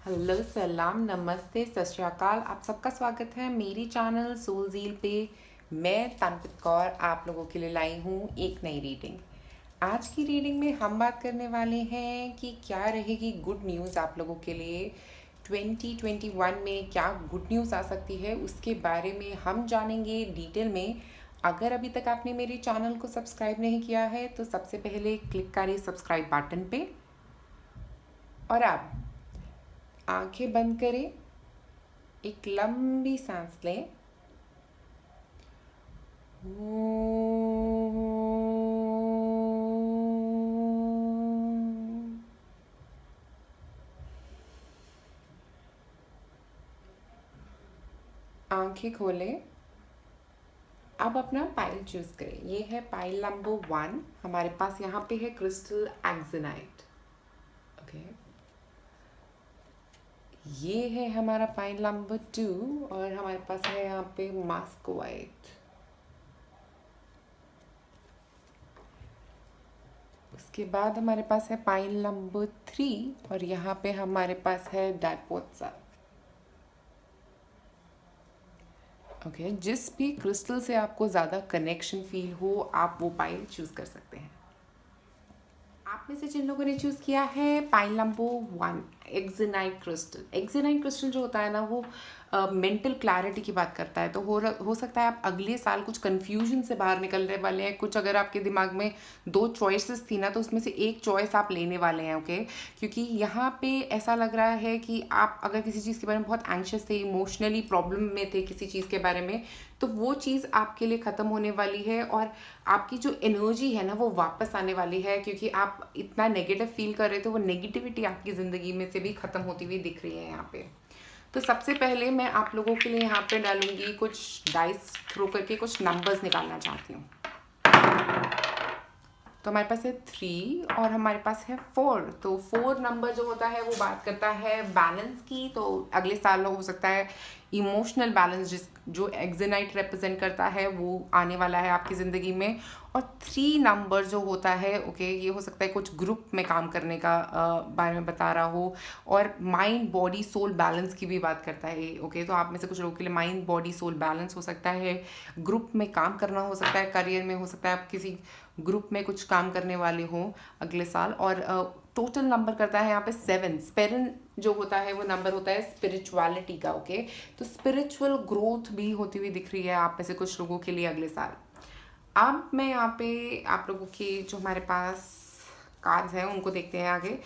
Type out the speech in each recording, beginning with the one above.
Hello, सलाम, नमस्ते, सत श्री अकाल। आप सबका स्वागत है मेरी चैनल सोल ज़ील पे। मैं तनप्रीत कौर आप लोगों के लिए लाई हूँ एक नई रीडिंग। आज की रीडिंग में हम बात करने वाले हैं कि क्या रहेगी गुड न्यूज़ आप लोगों के लिए 2021 में। क्या गुड न्यूज़ आ सकती है उसके बारे में हम जानेंगे डिटेल में। अगर अभी तक आपने मेरे चैनल को सब्सक्राइब नहीं किया है तो सबसे पहले क्लिक करें सब्सक्राइब बटन पे और आप आंखें बंद करें, एक लंबी सांस लें। आंखें खोलें। अब अपना पाइल चूज करें। ये है पाइल नंबर 1। हमारे पास यहाँ पे है क्रिस्टल एक्सोनाइट। ओके, ये है हमारा पाइल नंबर 2 और हमारे पास है यहाँ पे मस्कोवाइट। उसके बाद हमारे पास है पाइल नंबर 3 और यहाँ पे हमारे पास है डायपोत्सा। ओके, जिस भी क्रिस्टल से आपको ज़्यादा कनेक्शन फील हो आप वो पाइल चूज़ कर सकते हैं। आप में से जिन लोगों ने चूज़ किया है पाइल नंबर 1 एक्सोनाइट क्रिस्टल। एक्सोनाइट क्रिस्टल जो होता है ना वो मेंटल क्लैरिटी की बात करता है। तो हो सकता है आप अगले साल कुछ कन्फ्यूजन से बाहर निकलने वाले हैं। कुछ अगर आपके दिमाग में 2 चॉइसेस थी ना तो उसमें से एक चॉइस आप लेने वाले हैं। ओके, क्योंकि यहाँ पे ऐसा लग रहा है कि आप अगर किसी चीज़ के बारे में बहुत एंग्शियस थे, इमोशनली प्रॉब्लम में थे किसी चीज़ के बारे में, तो वो चीज़ आपके लिए ख़त्म होने वाली है और आपकी जो एनर्जी है ना वो वापस आने वाली है। क्योंकि आप इतना नेगेटिव फील कर रहे थे, वो नेगेटिविटी आपकी ज़िंदगी में से भी ख़त्म होती हुई दिख रही है यहाँ पे। तो सबसे पहले मैं आप लोगों के लिए यहाँ पे डालूंगी कुछ डाइस थ्रो करके कुछ नंबर्स निकालना चाहती हूँ। तो हमारे पास है 3 और हमारे पास है 4। तो 4 नंबर जो होता है वो बात करता है बैलेंस की। तो अगले साल हो सकता है इमोशनल बैलेंस जिस जो एक्सोनाइट रिप्रेजेंट करता है वो आने वाला है आपकी ज़िंदगी में। और 3 नंबर जो होता है ओके, ये हो सकता है कुछ ग्रुप में काम करने का बारे में बता रहा हो और माइंड बॉडी सोल बैलेंस की भी बात करता है। ओके, तो आप में से कुछ लोगों के लिए माइंड बॉडी सोल बैलेंस हो सकता है, ग्रुप में काम करना हो सकता है, करियर में हो सकता है आप किसी ग्रुप में कुछ काम करने वाले हो अगले साल। और टोटल नंबर करता है यहाँ पे 7। स्पेरन जो होता है वो नंबर होता है स्पिरिचुअलिटी का। ओके, तो स्पिरिचुअल ग्रोथ भी होती हुई दिख रही है आप में से कुछ लोगों के लिए अगले साल। अब मैं यहाँ पे आप लोगों के जो हमारे पास कार्ड्स हैं उनको देखते हैं आगे।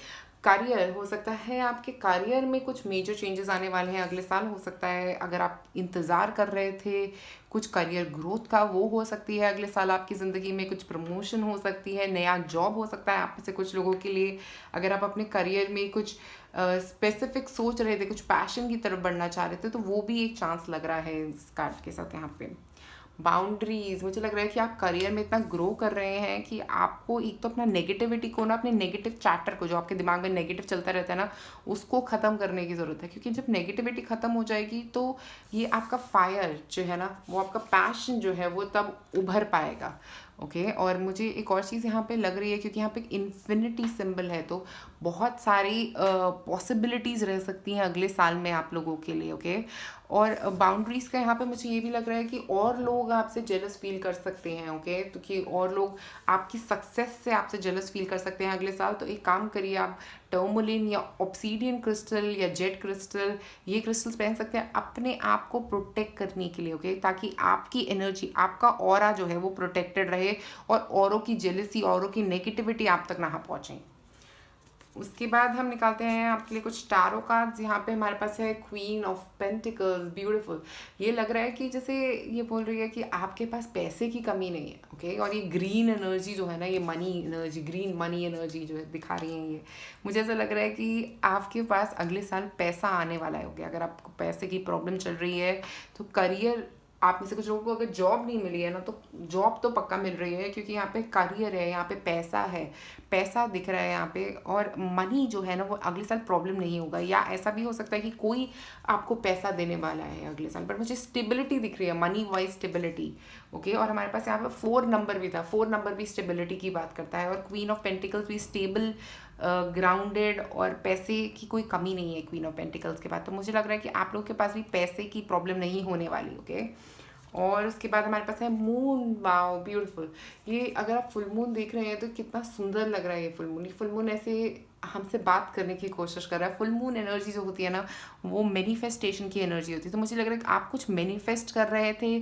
करियर हो सकता है आपके करियर में कुछ मेजर चेंजेस आने वाले हैं अगले साल। हो सकता है अगर आप इंतज़ार कर रहे थे कुछ करियर ग्रोथ का, वो हो सकती है अगले साल आपकी ज़िंदगी में। कुछ प्रमोशन हो सकती है, नया जॉब हो सकता है आप में से कुछ लोगों के लिए। अगर आप अपने करियर में कुछ स्पेसिफिक सोच रहे थे, कुछ पैशन की तरफ बढ़ना चाह रहे थे, तो वो भी एक चांस लग रहा है इस कार्ड के साथ यहाँ पे। बाउंड्रीज, मुझे लग रहा है कि आप करियर में इतना ग्रो कर रहे हैं कि आपको एक तो अपना नेगेटिविटी को ना, अपने नेगेटिव चैप्टर को जो आपके दिमाग में नेगेटिव चलता रहता है ना उसको ख़त्म करने की ज़रूरत है। क्योंकि जब नेगेटिविटी ख़त्म हो जाएगी तो ये आपका फायर जो है ना, वो आपका पैशन जो है वो तब उभर पाएगा। ओके, और मुझे एक और चीज़ यहाँ पे लग रही है क्योंकि यहाँ पे एक इन्फिनिटी सिंबल है, तो बहुत सारी पॉसिबिलिटीज़ रह सकती हैं अगले साल में आप लोगों के लिए। ओके, और बाउंड्रीज़ का यहाँ पे मुझे ये भी लग रहा है कि और लोग आपसे जेलस फील कर सकते हैं। ओके, तो कि और लोग आपकी सक्सेस से आपसे जेलस फील कर सकते हैं अगले साल। तो एक काम करिए, आप टर्मोलिन या ऑब्सीडियन क्रिस्टल या जेड क्रिस्टल, ये क्रिस्टल्स पहन सकते हैं अपने आप को प्रोटेक्ट करने के लिए। ओके, ताकि आपकी एनर्जी, आपका ऑरा जो है वो प्रोटेक्टेड रहे और औरों की जेलसी, औरों की नेगेटिविटी आप तक ना पहुँचे। उसके बाद हम निकालते हैं आपके लिए कुछ टारो कार्ड्स। यहाँ पे हमारे पास है क्वीन ऑफ पेंटिकल्स, ब्यूटीफुल। ये लग रहा है कि जैसे ये बोल रही है कि आपके पास पैसे की कमी नहीं है। ओके, और ये ग्रीन एनर्जी जो है ना, ये money energy, green money energy जो है दिखा रही है, ये मुझे ऐसा लग रहा है कि आपके पास अगले साल पैसा आने वाला है। ओके, अगर आपको पैसे की प्रॉब्लम चल रही है तो करियर, आप में से कुछ लोगों को अगर जॉब नहीं मिली है ना तो जॉब तो पक्का मिल रही है। क्योंकि यहाँ पे करियर है, यहाँ पे पैसा है, पैसा दिख रहा है यहाँ पे। और मनी जो है ना वो अगले साल प्रॉब्लम नहीं होगा। या ऐसा भी हो सकता है कि कोई आपको पैसा देने वाला है अगले साल, बट मुझे स्टेबिलिटी दिख रही है, मनी वाइज स्टेबिलिटी। ओके, और हमारे पास यहाँ पे 4 नंबर भी था। 4 नंबर भी स्टेबिलिटी की बात करता है और क्वीन ऑफ पेंटिकल्स भी स्टेबल ग्राउंडेड और पैसे की कोई कमी नहीं है क्वीन ऑफ पेंटिकल्स के बाद। तो मुझे लग रहा है कि आप लोगों के पास भी पैसे की प्रॉब्लम नहीं होने वाली, ओके। और उसके बाद हमारे पास है मून। Wow beautiful. ये अगर आप फुल मून देख रहे हैं तो कितना सुंदर लग रहा है ये फुल मून। ये फुल मून ऐसे हमसे बात करने की कोशिश कर रहा है। फुल मून एनर्जी जो होती है ना, वो मैनिफेस्टेशन की एनर्जी होती है। तो मुझे लग रहा है कि आप कुछ मैनिफेस्ट कर रहे थे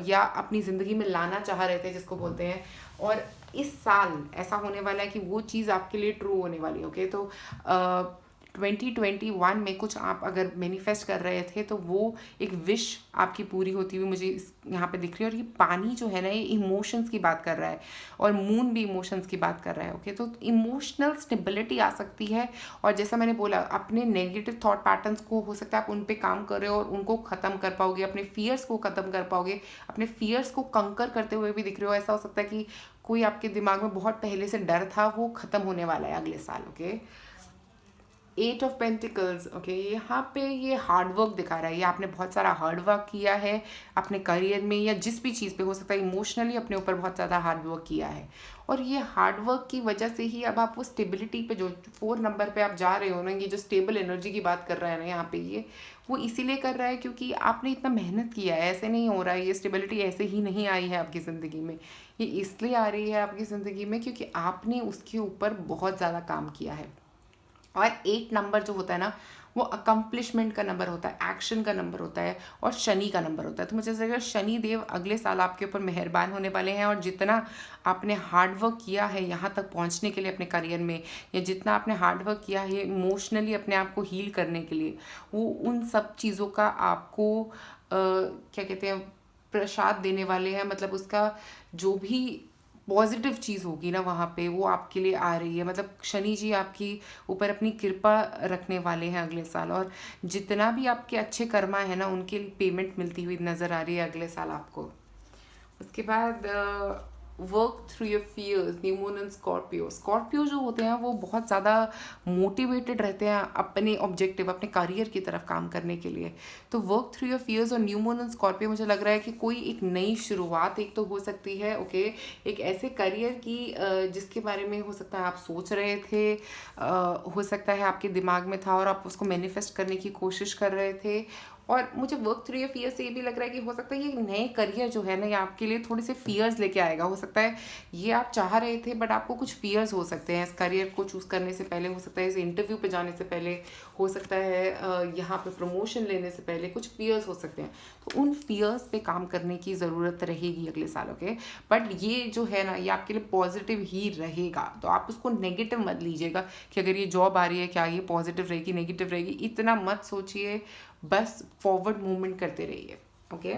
या अपनी ज़िंदगी में लाना चाह रहे थे जिसको बोलते हैं, और इस साल ऐसा होने वाला है कि वो चीज़ आपके लिए ट्रू होने वाली है, ओके। तो 2021 में कुछ आप अगर मैनिफेस्ट कर रहे थे तो वो एक विश आपकी पूरी होती हुई मुझे यहाँ पे दिख रही है। और ये पानी जो है ना, ये इमोशंस की बात कर रहा है, और मून भी इमोशंस की बात कर रहा है, ओके। तो इमोशनल स्टेबिलिटी आ सकती है। और जैसा मैंने बोला, अपने नेगेटिव थॉट पैटर्न्स को हो सकता है आप उन पे काम कर रहे हो और उनको ख़त्म कर पाओगे, अपने फियर्स को ख़त्म कर पाओगे, अपने फियर्स को कंकर करते हुए भी दिख रहे हो। ऐसा हो सकता है कि कोई आपके दिमाग में बहुत पहले से डर था, वो ख़त्म होने वाला है अगले साल, ओके। 8 of pentacles, okay. यहाँ पे ये हार्ड वर्क दिखा रहा है। ये आपने बहुत सारा हार्ड वर्क किया है अपने करियर में या जिस भी चीज़ पे, हो सकता है इमोशनली अपने ऊपर बहुत ज़्यादा हार्ड वर्क किया है। और ये हार्ड वर्क की वजह से ही अब आप वो स्टेबिलिटी पे, जो 4 नंबर पे आप जा रहे हो ना, ये जो स्टेबल एनर्जी की बात कर रहा है ना यहाँ पे, ये वो इसीलिए कर रहा है क्योंकि आपने इतना मेहनत किया है। ऐसे नहीं हो रहा है, ये स्टेबिलिटी ऐसे ही नहीं आई है आपकी ज़िंदगी में। ये इसलिए आ रही है आपकी ज़िंदगी में क्योंकि आपने उसके ऊपर बहुत ज़्यादा काम किया है। और 8 नंबर जो होता है ना, वो अकम्पलिशमेंट का नंबर होता है, एक्शन का नंबर होता है, और शनि का नंबर होता है। तो मुझे ऐसा लग रहा है शनि देव अगले साल आपके ऊपर मेहरबान होने वाले हैं। और जितना आपने हार्ड वर्क किया है यहाँ तक पहुँचने के लिए अपने करियर में, या जितना आपने हार्ड वर्क किया है इमोशनली अपने आप को हील करने के लिए, वो उन सब चीज़ों का आपको क्या कहते हैं, प्रसाद देने वाले हैं। मतलब उसका जो भी पॉजिटिव चीज़ होगी ना वहाँ पे, वो आपके लिए आ रही है। मतलब शनि जी आपकी ऊपर अपनी कृपा रखने वाले हैं अगले साल। और जितना भी आपके अच्छे कर्मा है ना, उनके लिए पेमेंट मिलती हुई नज़र आ रही है अगले साल आपको। उसके बाद work through your fears, new moon and Scorpio. Scorpio जो होते हैं वो बहुत ज़्यादा मोटिवेटेड रहते हैं अपने ऑब्जेक्टिव, अपने करियर की तरफ काम करने के लिए। तो वर्क थ्रू योर फियर्स और न्यू मून एंड स्कॉर्पियो, मुझे लग रहा है कि कोई एक नई शुरुआत एक तो हो सकती है, ओके। एक ऐसे करियर की जिसके बारे में हो सकता है आप सोच रहे थे, हो सकता है आपके दिमाग में था और आप उसको मैनिफेस्ट करने की कोशिश कर रहे थे। और मुझे वर्क थ्रू योर फियर से ये भी लग रहा है कि हो सकता है ये नए करियर जो है ना, ये आपके लिए थोड़े से फियर्स लेके आएगा। हो सकता है ये आप चाह रहे थे बट आपको कुछ फियर्स हो सकते हैं इस करियर को चूज़ करने से पहले, हो सकता है इस इंटरव्यू पे जाने से पहले, हो सकता है यहाँ पे प्रमोशन लेने से पहले कुछ फियर्स हो सकते हैं। तो उन फियर्स पे काम करने की ज़रूरत रहेगी अगले साल, ओके। बट ये जो है ना, ये आपके लिए पॉजिटिव ही रहेगा। तो आप उसको नेगेटिव मत लीजिएगा कि अगर ये जॉब आ रही है क्या ये पॉजिटिव रहेगी नेगेटिव रहेगी, इतना मत सोचिए। बस फॉरवर्ड मूवमेंट करते रहिए, ओके।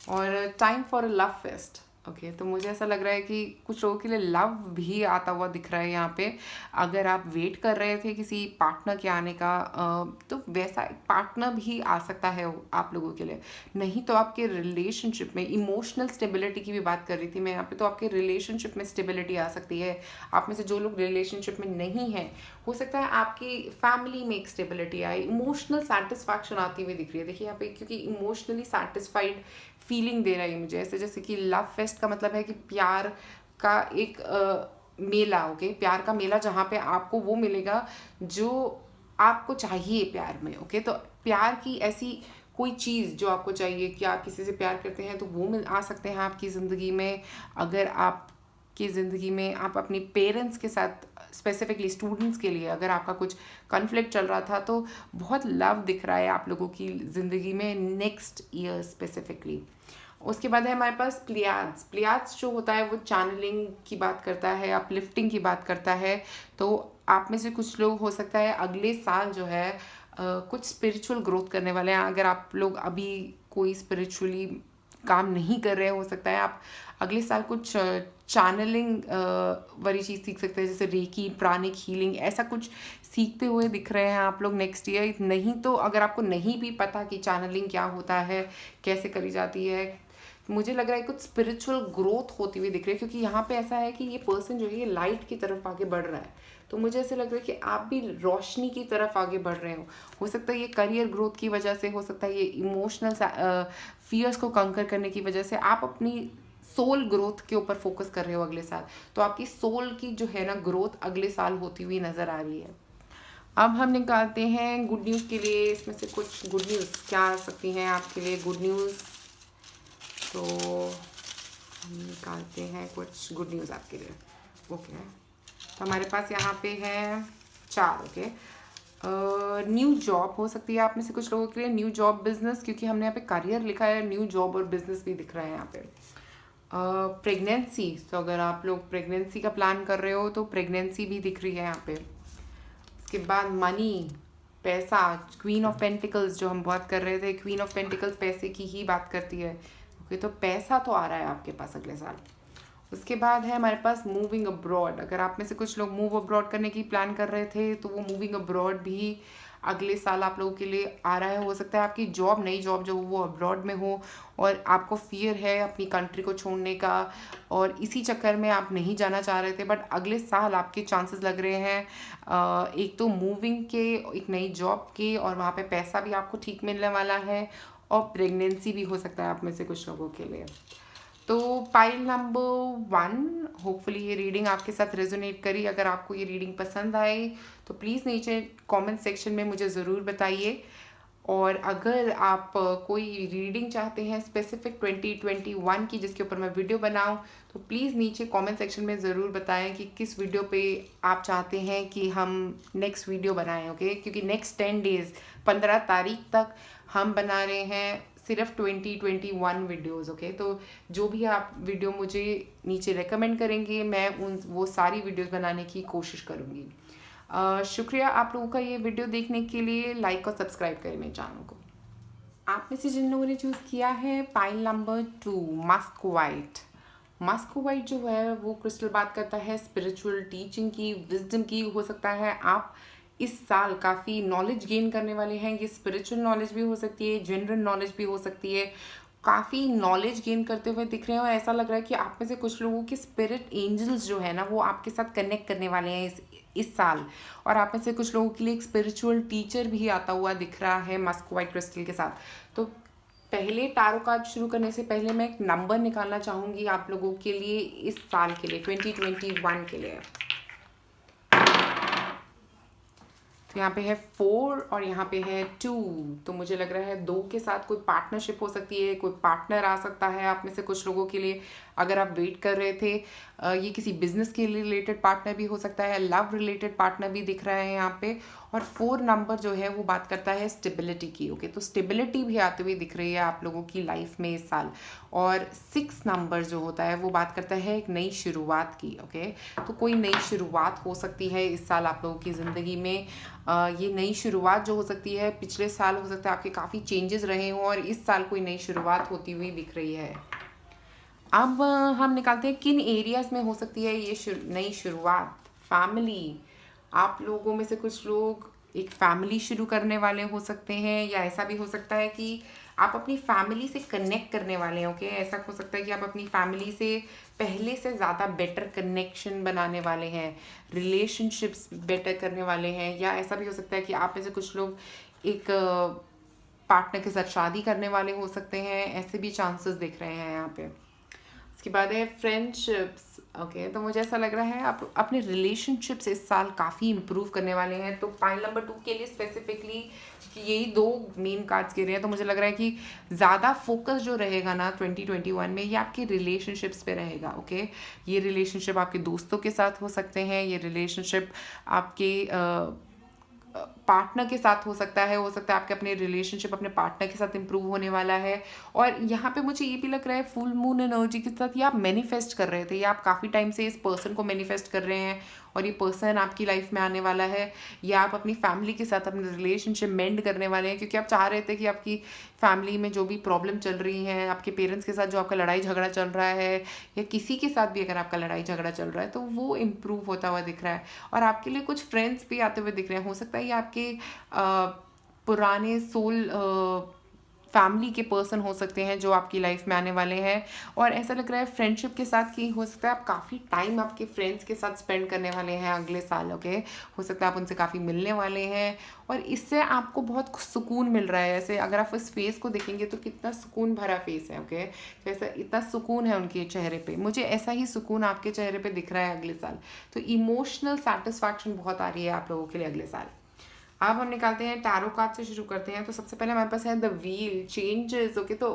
और time for a love fest, okay. तो मुझे ऐसा लग रहा है कि कुछ लोगों के लिए लव भी आता हुआ दिख रहा है यहाँ पे। अगर आप वेट कर रहे थे किसी पार्टनर के आने का, तो वैसा एक पार्टनर भी आ सकता है आप लोगों के लिए। नहीं तो आपके रिलेशनशिप में इमोशनल स्टेबिलिटी की भी बात कर रही थी मैं यहाँ पे, तो आपके रिलेशनशिप में स्टेबिलिटी आ सकती है। आप में से जो लोग रिलेशनशिप में नहीं हैं, हो सकता है आपकी फैमिली में एक स्टेबिलिटी आए, इमोशनल सेटिस्फैक्शन आती हुई दिख रही है। देखिए यहाँ पे, क्योंकि इमोशनली सेटिस्फाइड फीलिंग दे रहा है मुझे, ऐसे जैसे कि लव फेस्ट का मतलब है कि प्यार का एक मेला, ओके। प्यार का मेला जहाँ पे आपको वो मिलेगा जो आपको चाहिए प्यार में, ओके। तो प्यार की ऐसी कोई चीज़ जो आपको चाहिए, कि आप किसी से प्यार करते हैं तो वो मिल आ सकते हैं आपकी ज़िंदगी में। अगर आपकी ज़िंदगी में आप अपने पेरेंट्स के साथ, स्पेसिफिकली स्टूडेंट्स के लिए अगर आपका कुछ कॉन्फ्लिक्ट चल रहा था, तो बहुत लव दिख रहा है आप लोगों की ज़िंदगी में नेक्स्ट ईयर स्पेसिफिकली। उसके बाद है हमारे पास प्लियाड्स। प्लियाड्स जो होता है वो चैनलिंग की बात करता है, अपलिफ्टिंग की बात करता है। तो आप में से कुछ लोग हो सकता है अगले साल जो है कुछ स्पिरिचुअल ग्रोथ करने वाले हैं। अगर आप लोग अभी कोई स्पिरिचुअली काम नहीं कर रहे, हो सकता है आप अगले साल कुछ चैनलिंग वाली चीज़ सीख सकते हैं, जैसे रेकी, प्राणिक हीलिंग, ऐसा कुछ सीखते हुए दिख रहे हैं आप लोग नेक्स्ट ईयर। नहीं तो अगर आपको नहीं भी पता कि चैनलिंग क्या होता है, कैसे करी जाती है, मुझे लग रहा है कुछ स्पिरिचुअल ग्रोथ होती हुई दिख रही है। क्योंकि यहाँ पे ऐसा है कि ये पर्सन जो है ये लाइट की तरफ आगे बढ़ रहा है। तो मुझे ऐसे लग रहा है कि आप भी रोशनी की तरफ आगे बढ़ रहे हो सकता है ये करियर ग्रोथ की वजह से, हो सकता है ये इमोशनल फियर्स को कंकर करने की वजह से, आप अपनी सोल ग्रोथ के ऊपर फोकस कर रहे हो अगले साल, तो आपकी सोल की जो है ना ग्रोथ अगले साल होती हुई नज़र आ रही है। अब हम निकालते हैं गुड न्यूज़ के लिए, इसमें से कुछ गुड न्यूज़ क्या आ सकती हैं आपके लिए गुड न्यूज़। तो हम निकालते हैं कुछ गुड न्यूज़ आपके लिए। ओके, तो हमारे पास यहाँ पे है 4। ओके, न्यू जॉब हो सकती है आप में से कुछ लोगों के लिए, न्यू जॉब बिजनेस, क्योंकि हमने यहाँ पे करियर लिखा है, न्यू जॉब और बिजनेस भी दिख रहा है यहाँ पे। प्रेगनेंसी, तो अगर आप लोग प्रेगनेंसी का प्लान कर रहे हो तो प्रेगनेंसी भी दिख रही है यहाँ पे। उसके बाद मनी, पैसा, क्वीन ऑफ पेंटिकल्स जो हम बात कर रहे थे, क्वीन ऑफ पेंटिकल्स पैसे की ही बात करती है। ओके, तो पैसा तो आ रहा है आपके पास अगले साल। उसके बाद है हमारे पास मूविंग अब्रॉड, अगर आप में से कुछ लोग मूव अब्रॉड करने की प्लान कर रहे थे तो वो मूविंग अब्रॉड भी अगले साल आप लोगों के लिए आ रहा है। हो सकता है आपकी जॉब, नई जॉब जो वो अब्रॉड में हो और आपको फियर है अपनी कंट्री को छोड़ने का और इसी चक्कर में आप नहीं जाना चाह रहे थे, बट अगले साल आपके चांसेस लग रहे हैं एक तो मूविंग के, एक नई जॉब के, और वहाँ पे पैसा भी आपको ठीक मिलने वाला है, और प्रेगनेंसी भी हो सकता है आप में से कुछ लोगों के लिए। तो पाइल नंबर 1, होपफुली ये रीडिंग आपके साथ रेजोनेट करी। अगर आपको ये रीडिंग पसंद आई तो प्लीज़ नीचे कमेंट सेक्शन में मुझे ज़रूर बताइए, और अगर आप कोई रीडिंग चाहते हैं स्पेसिफिक 2021 की जिसके ऊपर मैं वीडियो बनाऊं, तो प्लीज़ नीचे कमेंट सेक्शन में ज़रूर बताएं कि किस वीडियो पे आप चाहते हैं कि हम नेक्स्ट वीडियो बनाएं। ओके, क्योंकि नेक्स्ट 10 डेज़ 15 तारीख तक हम बना रहे हैं सिर्फ 2021 वीडियोज़। ओके, तो जो भी आप वीडियो मुझे नीचे रेकमेंड करेंगे मैं वो सारी वीडियोज़ बनाने की कोशिश करूँगी। शुक्रिया आप लोगों का ये वीडियो देखने के लिए। लाइक और सब्सक्राइब करें मेरे चैनल को। आप में से जिन लोगों ने चूज़ किया है pile number 2, Musk white. Musk white जो है वो क्रिस्टल बात करता है स्पिरिचुअल टीचिंग की, विजडम की। हो सकता है आप इस साल काफ़ी नॉलेज गेन करने वाले हैं। ये स्पिरिचुअल नॉलेज भी हो सकती है, जनरल नॉलेज भी हो सकती है। काफ़ी नॉलेज गेन करते हुए दिख रहे हैं और ऐसा लग रहा है कि आप में से कुछ लोगों के स्पिरिट एंजल्स जो है ना वो आपके साथ कनेक्ट करने वाले हैं इस साल, और आप में से कुछ लोगों के लिए एक स्पिरिचुअल टीचर भी आता हुआ दिख रहा है मस्क वाइट क्रिस्टल के साथ। तो पहले टारो कार्ड शुरू करने से पहले मैं एक नंबर निकालना चाहूँगी आप लोगों के लिए इस साल के लिए, 2021 के लिए। तो यहाँ पे है 4 और यहाँ पे है 2, तो मुझे लग रहा है 2 के साथ कोई पार्टनरशिप हो सकती है, कोई पार्टनर आ सकता है आप में से कुछ लोगों के लिए। अगर आप वेट कर रहे थे, ये किसी बिजनेस के रिलेटेड पार्टनर भी हो सकता है, लव रिलेटेड पार्टनर भी दिख रहा है यहाँ पे। और 4 नंबर जो है वो बात करता है स्टेबिलिटी की। ओके, तो स्टेबिलिटी भी आती हुई दिख रही है आप लोगों की लाइफ में इस साल। और 6 नंबर जो होता है वो बात करता है एक नई शुरुआत की। ओके, तो कोई नई शुरुआत हो सकती है इस साल आप लोगों की ज़िंदगी में। ये नई शुरुआत जो हो सकती है, पिछले साल हो सकता है आपके काफ़ी चेंजेस रहे हों और इस साल कोई नई शुरुआत होती हुई दिख रही है। अब हम निकालते हैं किन एरियाज़ में हो सकती है ये नई शुरुआत। फैमिली, आप लोगों में से कुछ लोग एक फैमिली शुरू करने वाले हो सकते हैं, या ऐसा भी हो सकता है कि आप अपनी फैमिली से कनेक्ट करने वाले हैं। ओके, ऐसा हो सकता है कि आप अपनी फैमिली से पहले से ज़्यादा बेटर कनेक्शन बनाने वाले हैं, रिलेशनशिप्स बेटर करने वाले हैं, या ऐसा भी हो सकता है कि आप में से कुछ लोग एक पार्टनर के साथ शादी करने वाले हो सकते हैं। ऐसे भी चांसेस दिख रहे हैं यहाँ पे। उसके बाद है फ्रेंडशिप्स। ओके, तो मुझे ऐसा लग रहा है आप अपने रिलेशनशिप्स इस साल काफ़ी इम्प्रूव करने वाले हैं। तो पाइल नंबर 2 के लिए स्पेसिफिकली यही 2 मेन कार्ड्स गिरे हैं, तो मुझे लग रहा है कि ज़्यादा फोकस जो रहेगा ना 2021 में ये आपके रिलेशनशिप्स पे रहेगा। ओके, ये रिलेशनशिप आपके दोस्तों के साथ हो सकते हैं, ये रिलेशनशिप आपके पार्टनर के साथ हो सकता है आपके अपने रिलेशनशिप अपने पार्टनर के साथ इम्प्रूव होने वाला है। और यहाँ पे मुझे ये भी लग रहा है फुल मून एनर्जी के साथ ये आप मैनिफेस्ट कर रहे थे, या आप काफ़ी टाइम से इस पर्सन को मैनिफेस्ट कर रहे हैं और ये पर्सन आपकी लाइफ में आने वाला है, या आप अपनी फैमिली के साथ अपने रिलेशनशिप मेंड करने वाले हैं, क्योंकि आप चाह रहे थे कि आपकी फैमिली में जो भी प्रॉब्लम चल रही है, आपके पेरेंट्स के साथ जो आपका लड़ाई झगड़ा चल रहा है, या किसी के साथ भी अगर आपका लड़ाई झगड़ा चल रहा है तो वो इम्प्रूव होता हुआ दिख रहा है। और आपके लिए कुछ फ्रेंड्स भी आते हुए दिख रहे हैं। हो सकता है ये आपके पुराने सोल फैमिली के पर्सन हो सकते हैं जो आपकी लाइफ में आने वाले हैं। और ऐसा लग रहा है फ्रेंडशिप के साथ कि हो सकता है आप काफ़ी टाइम आपके फ्रेंड्स के साथ स्पेंड करने वाले हैं अगले साल। ओके, हो सकता है आप उनसे काफ़ी मिलने वाले हैं और इससे आपको बहुत सुकून मिल रहा है। ऐसे अगर आप इस फेस को देखेंगे तो कितना सुकून भरा फेस है। ओके, तो ऐसा इतना सुकून है उनके चेहरे पे, मुझे ऐसा ही सुकून आपके चेहरे पे दिख रहा है अगले साल। तो इमोशनल सेटिस्फैक्शन बहुत आ रही है आप लोगों के लिए अगले साल। अब हम निकालते हैं टैरो कार्ड से शुरू करते हैं। तो सबसे पहले हमारे पास है द व्हील चेंजेस। ओके, तो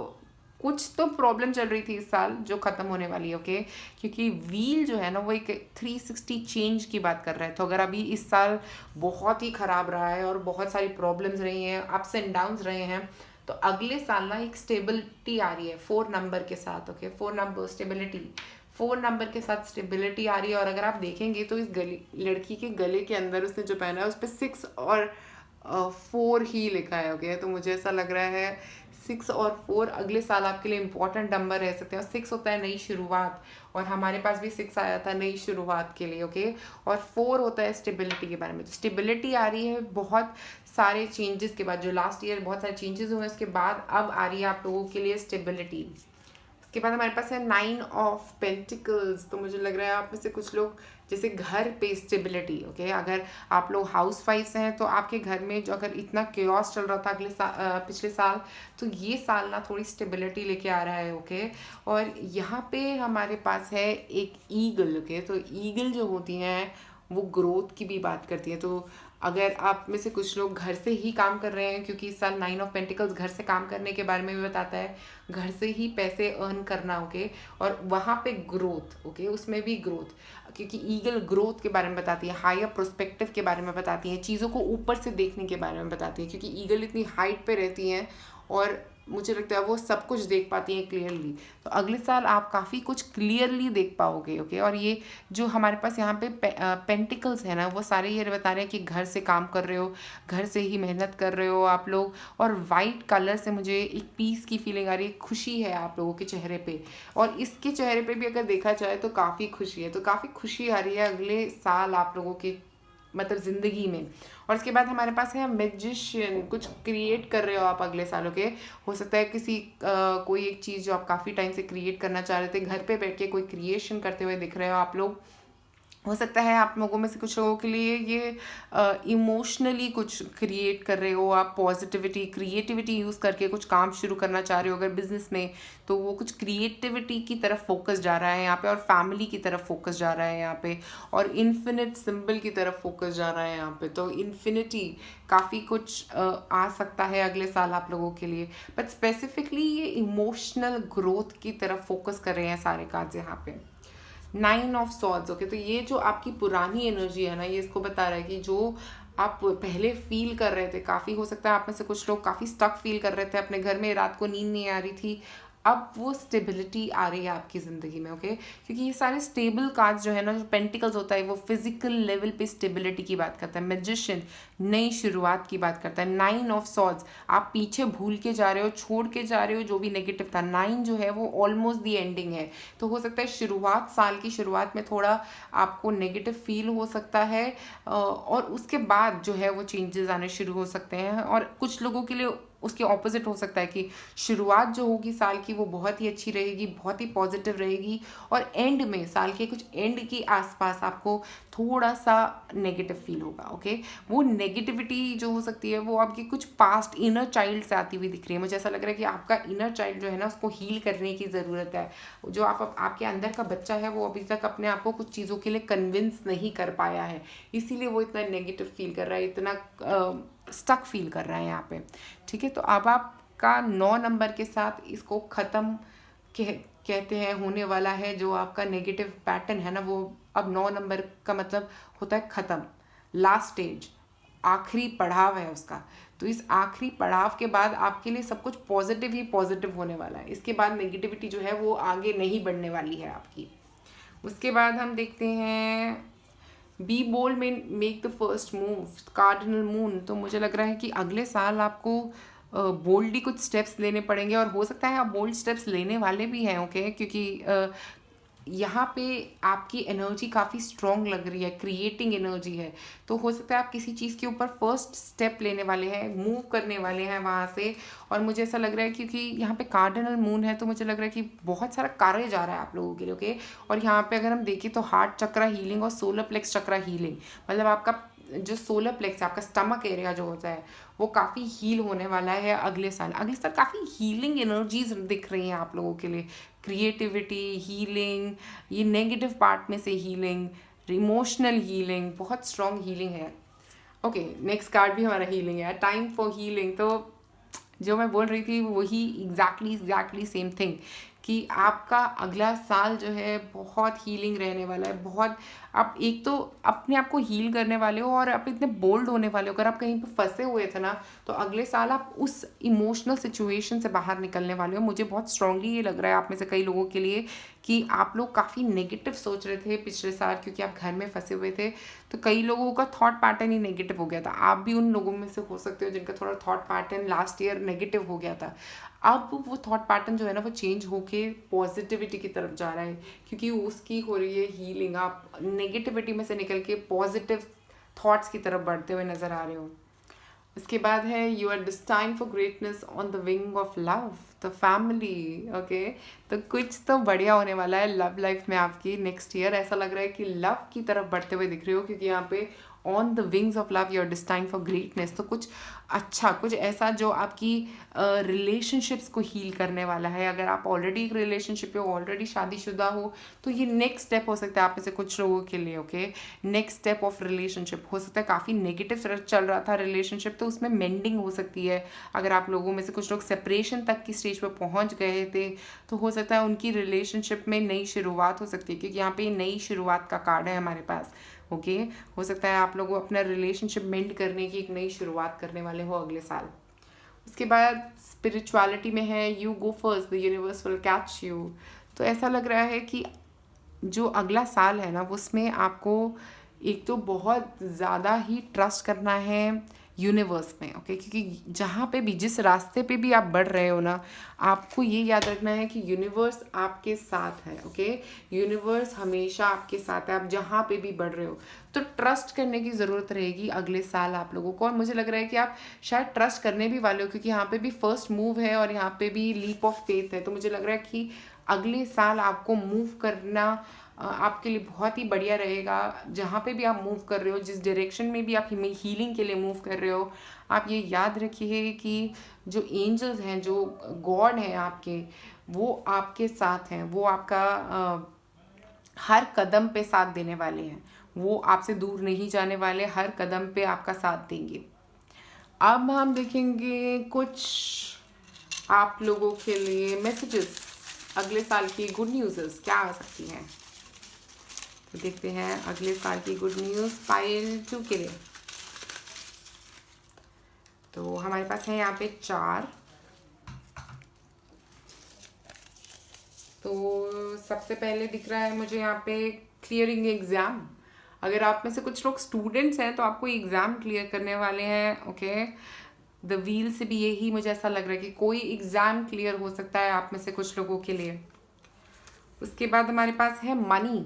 कुछ तो प्रॉब्लम चल रही थी इस साल जो ख़त्म होने वाली है। ओके, क्योंकि व्हील जो है ना वो एक 360 चेंज की बात कर रहा है। तो अगर अभी इस साल बहुत ही ख़राब रहा है और बहुत सारी प्रॉब्लम्स रही हैं, अप्स एंड डाउन्स रहे हैं, तो अगले साल ना एक स्टेबिलिटी आ रही है 4 नंबर के साथ। ओके, 4 नंबर स्टेबिलिटी, 4 नंबर के साथ स्टेबिलिटी आ रही है। और अगर आप देखेंगे तो इस गले लड़की के गले के अंदर उसने जो पहना है उस पर 6 और 4 ही लिखा है। ओके, तो मुझे ऐसा लग रहा है 6 और 4 अगले साल आपके लिए इंपॉर्टेंट नंबर रह सकते हैं। और 6 होता है नई शुरुआत, और हमारे पास भी 6 आया था नई शुरुआत के लिए। ओके, और 4 होता है स्टेबिलिटी के बारे में। तो स्टेबिलिटी आ रही है बहुत सारे चेंजेस के बाद, जो लास्ट ईयर बहुत सारे चेंजेस हुए उसके बाद अब आ रही है आप लोगों के लिए स्टेबिलिटी। इसके बाद हमारे पास है 9 ऑफ पेंटिकल्स। तो मुझे लग रहा है आप में से कुछ लोग जैसे घर पे स्टेबिलिटी। ओके, अगर आप लोग हाउस वाइफ्स हैं तो आपके घर में जो अगर इतना केओस चल रहा था पिछले साल, तो ये साल ना थोड़ी स्टेबिलिटी लेके आ रहा है। ओके, और यहाँ पे हमारे पास है एक ईगल। ओके, तो ईगल जो होती हैं वो ग्रोथ की भी बात करती है। तो अगर आप में से कुछ लोग घर से ही काम कर रहे हैं, क्योंकि इस साल 9 ऑफ पेंटिकल्स घर से काम करने के बारे में भी बताता है, घर से ही पैसे अर्न करना। ओके, और वहाँ पे ग्रोथ। ओके, उसमें भी ग्रोथ, क्योंकि ईगल ग्रोथ के बारे में बताती है, हायर प्रोस्पेक्टिव के बारे में बताती है, चीज़ों को ऊपर से देखने के बारे में बताती है, क्योंकि ईगल इतनी हाइट पे रहती हैं और मुझे लगता है वो सब कुछ देख पाती हैं क्लियरली। तो अगले साल आप काफ़ी कुछ क्लियरली देख पाओगे। ओके, और ये जो हमारे पास यहाँ पे पेंटिकल्स है ना, वो सारे ये बता रहे हैं कि घर से काम कर रहे हो, घर से ही मेहनत कर रहे हो आप लोग। और वाइट कलर से मुझे एक पीस की फीलिंग आ रही है, खुशी है आप लोगों के चेहरे पे। और इसके चेहरे पे भी अगर देखा जाए तो काफ़ी खुशी है, तो काफ़ी खुशी आ रही है अगले साल आप लोगों के मतलब ज़िंदगी में। और इसके बाद हमारे पास है मैजिशियन। कुछ क्रिएट कर रहे हो आप अगले सालों के, हो सकता है किसी कोई एक चीज़ जो आप काफ़ी टाइम से क्रिएट करना चाह रहे थे, घर पे बैठ के कोई क्रिएशन करते हुए दिख रहे हो आप लोग। हो सकता है आप लोगों में से कुछ लोगों के लिए ये इमोशनली कुछ क्रिएट कर रहे हो आप, पॉजिटिविटी क्रिएटिविटी यूज़ करके कुछ काम शुरू करना चाह रहे हो अगर बिजनेस में, तो वो कुछ क्रिएटिविटी की तरफ फोकस जा रहा है यहाँ पे, और फैमिली की तरफ फोकस जा रहा है यहाँ पे, और इन्फिनिट सिंबल की तरफ फोकस जा रहा है यहाँ पे। तो इन्फिनिटी काफ़ी कुछ आ सकता है अगले साल आप लोगों के लिए, बट स्पेसिफिकली ये इमोशनल ग्रोथ की तरफ फोकस कर रहे हैं सारे कार्ड्स यहाँ पे। 9 ऑफ सॉर्ड्स। ओके, तो ये जो आपकी पुरानी एनर्जी है ना, ये इसको बता रहा है कि जो आप पहले फील कर रहे थे, काफ़ी हो सकता है आप में से कुछ लोग काफ़ी स्टक फील कर रहे थे अपने घर में, रात को नींद नहीं आ रही थी, अब वो स्टेबिलिटी आ रही है आपकी ज़िंदगी में। ओके, क्योंकि ये सारे स्टेबल कार्ड्स जो है ना, जो पेंटिकल्स होता है वो फिजिकल लेवल पे स्टेबिलिटी की बात करता है, मैजिशियन नई शुरुआत की बात करता है, 9 ऑफ सॉर्ड्स आप पीछे भूल के जा रहे हो, छोड़ के जा रहे हो जो भी नेगेटिव था, 9 जो है वो ऑलमोस्ट दी एंडिंग है। तो हो सकता है शुरुआत, साल की शुरुआत में थोड़ा आपको नेगेटिव फील हो सकता है, और उसके बाद जो है वो चेंजेस आने शुरू हो सकते हैं। और कुछ लोगों के लिए उसके ऑपोजिट हो सकता है कि शुरुआत जो होगी साल की वो बहुत ही अच्छी रहेगी, बहुत ही पॉजिटिव रहेगी, और एंड में साल के कुछ एंड के आसपास आपको थोड़ा सा नेगेटिव फील होगा। ओके, वो नेगेटिविटी जो हो सकती है वो आपकी कुछ पास्ट इनर चाइल्ड से आती हुई दिख रही है। मुझे ऐसा लग रहा है कि आपका इनर चाइल्ड जो है ना, उसको हील करने की ज़रूरत है। जो आपके अंदर का बच्चा है वो अभी तक अपने आप को कुछ चीज़ों के लिए कन्विंस नहीं कर पाया है, इसीलिए वो इतना नेगेटिव फील कर रहा है, इतना स्टक फील कर रहा है यहाँ पे। ठीक है, तो अब आपका 9 नंबर के साथ इसको ख़त्म कहते हैं होने वाला है। जो आपका नेगेटिव पैटर्न है ना, वो अब 9 नंबर का मतलब होता है ख़त्म, लास्ट स्टेज, आखिरी पड़ाव है उसका। तो इस आखिरी पड़ाव के बाद आपके लिए सब कुछ पॉजिटिव ही पॉजिटिव होने वाला है। इसके बाद नेगेटिविटी जो है वो आगे नहीं बढ़ने वाली है आपकी। उसके बाद हम देखते हैं बी बोल्ड में make the first move, cardinal moon. तो मुझे लग रहा है कि अगले साल आपको बोल्डली कुछ स्टेप्स लेने पड़ेंगे, और हो सकता है आप बोल्ड स्टेप्स लेने वाले भी हैं। ओके, क्योंकि यहाँ पे आपकी एनर्जी काफ़ी स्ट्रॉन्ग लग रही है, क्रिएटिंग एनर्जी है। तो हो सकता है आप किसी चीज़ के ऊपर फर्स्ट स्टेप लेने वाले हैं, मूव करने वाले हैं वहाँ से। और मुझे ऐसा लग रहा है क्योंकि यहाँ पे कार्डिनल मून है, तो मुझे लग रहा है कि बहुत सारा कार्य जा रहा है आप लोगों के लिए, ओके। और यहाँ पे अगर हम देखें तो हार्ट चक्रा हीलिंग और सोलर प्लेक्स चक्रा हीलिंग, मतलब आपका जो सोलर प्लेक्स है, आपका स्टमक एरिया जो होता है, वो काफ़ी हील होने वाला है अगले साल। अगले साल काफ़ी हीलिंग एनर्जीज दिख रही हैं आप लोगों के लिए, क्रिएटिविटी, हीलिंग, ये नेगेटिव पार्ट में से हीलिंग, इमोशनल हीलिंग, बहुत स्ट्रॉन्ग हीलिंग है। ओके, नेक्स्ट कार्ड भी हमारा हीलिंग है, टाइम फॉर हीलिंग। तो जो मैं बोल रही थी वही एग्जैक्टली सेम थिंग, कि आपका अगला साल जो है बहुत हीलिंग रहने वाला है। बहुत आप एक तो अपने आप को हील करने वाले हो और आप इतने बोल्ड होने वाले हो। अगर आप कहीं पे फंसे हुए थे ना, तो अगले साल आप उस इमोशनल सिचुएशन से बाहर निकलने वाले हो। मुझे बहुत स्ट्रांगली ये लग रहा है आप में से कई लोगों के लिए कि आप लोग काफ़ी नेगेटिव सोच रहे थे पिछले साल, क्योंकि आप घर में फंसे हुए थे। तो कई लोगों का थॉट पैटर्न ही नेगेटिव हो गया था। आप भी उन लोगों में से हो सकते हो जिनका थोड़ा thought pattern last year negative हो गया था। अब वो थॉट पैटर्न जो है ना, वो चेंज होके पॉजिटिविटी की तरफ जा रहा है, क्योंकि उसकी हो रही है हीलिंग। आप नेगेटिविटी में से निकल के पॉजिटिव थॉट्स की तरफ बढ़ते हुए नजर आ रहे हो। इसके बाद है you are destined for greatness on the wing of love, the family, okay. तो कुछ तो बढ़िया होने वाला है लव लाइफ में आपकी नेक्स्ट ईयर। ऐसा लग रहा है कि लव की तरफ बढ़ते हुए दिख रहे हो, क्योंकि यहाँ पे on the wings of love you are destined for greatness. तो कुछ अच्छा, कुछ ऐसा जो आपकी रिलेशनशिप्स को हील करने वाला है। अगर आप ऑलरेडी एक रिलेशनशिप पे हो, ऑलरेडी शादीशुदा हो, तो ये नेक्स्ट स्टेप हो सकता है आप में से कुछ लोगों के लिए, okay. Next step of relationship हो सकता है, काफ़ी नेगेटिव चल रहा था रिलेशनशिप, तो उसमें मेंडिंग हो सकती है। अगर आप लोगों में से कुछ लोग सेपरेशन तक की स्टेज पर पहुंच गए थे, तो हो सकता है उनकी रिलेशनशिप में नई शुरुआत हो सकती है, क्योंकि यहाँ पे नई शुरुआत का कार्ड है हमारे पास, ओके। हो सकता है आप लोग अपना रिलेशनशिप मेंड करने की एक नई शुरुआत करने वाले हो अगले साल। उसके बाद स्पिरिचुअलिटी में है you go first, the universe will catch you. तो ऐसा लग रहा है कि जो अगला साल है ना, उसमें आपको एक तो बहुत ज़्यादा ही ट्रस्ट करना है यूनिवर्स में, ओके। क्योंकि जहाँ पे भी, जिस रास्ते पे भी आप बढ़ रहे हो ना, आपको ये याद रखना है कि यूनिवर्स आपके साथ है, ओके। यूनिवर्स हमेशा आपके साथ है, आप जहाँ पे भी बढ़ रहे हो। तो ट्रस्ट करने की ज़रूरत रहेगी अगले साल आप लोगों को। और मुझे लग रहा है कि आप शायद ट्रस्ट करने भी वाले हो, क्योंकि यहाँ पे भी फर्स्ट मूव है और यहाँ पे भी लीप ऑफ फेथ है। तो मुझे लग रहा है कि अगले साल आपको मूव करना आपके लिए बहुत ही बढ़िया रहेगा। जहाँ पे भी आप मूव कर रहे हो, जिस डायरेक्शन में भी आप हीलिंग के लिए मूव कर रहे हो, आप ये याद रखिए कि जो एंजल्स हैं, जो गॉड हैं आपके, वो आपके साथ हैं। वो आपका हर कदम पे साथ देने वाले हैं। वो आपसे दूर नहीं जाने वाले, हर कदम पे आपका साथ देंगे। अब हम देखेंगे कुछ आप लोगों के लिए मैसेजेस, अगले साल की गुड न्यूज़ क्या आ सकती हैं। तो देखते हैं अगले साल की गुड न्यूज़ पाइल 2 के लिए। तो हमारे पास है यहाँ पे 4। तो सबसे पहले दिख रहा है मुझे यहाँ पे क्लियरिंग एग्ज़ाम। अगर आप में से कुछ लोग स्टूडेंट्स हैं, तो आपको एग्ज़ाम क्लियर करने वाले हैं, ओके। द व्हील से भी यही मुझे ऐसा लग रहा है कि कोई एग्ज़ाम क्लियर हो सकता है आप में से कुछ लोगों के लिए। उसके बाद हमारे पास है मनी।